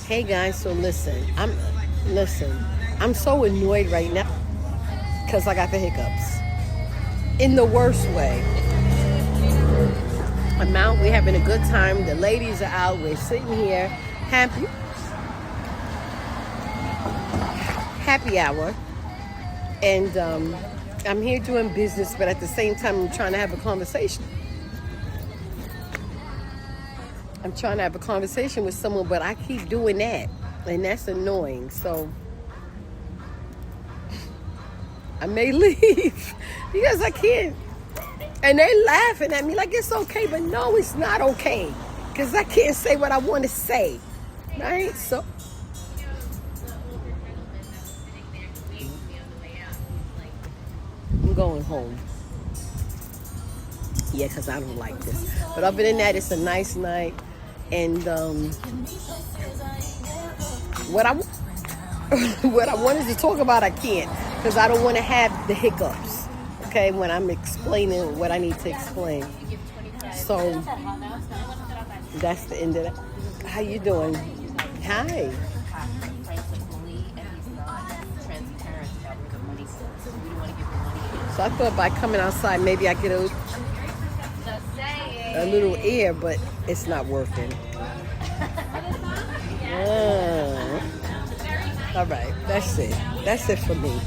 Hey guys, so listen, I'm so annoyed right now because I got the hiccups in the worst way. I'm out, we're having a good time. The ladies are out, we're sitting here, happy hour, and I'm here doing business, but at the same time, I'm trying to have a conversation. I'm trying to have a conversation with someone, but I keep doing that, and that's annoying. So I may leave because I can't. And they laughing at me like it's okay, but no, it's not okay because I can't say what I want to say, right? So I'm going home. Yeah, because I don't like this. But other than that, it's a nice night. And what I what I wanted to talk about, I can't because I don't want to have the hiccups. Okay, when I'm explaining what I need to explain. So that's the end of that. How you doing? Hi. So I thought by coming outside, maybe I get a little air, but it's not working. All right, that's it. That's it for me.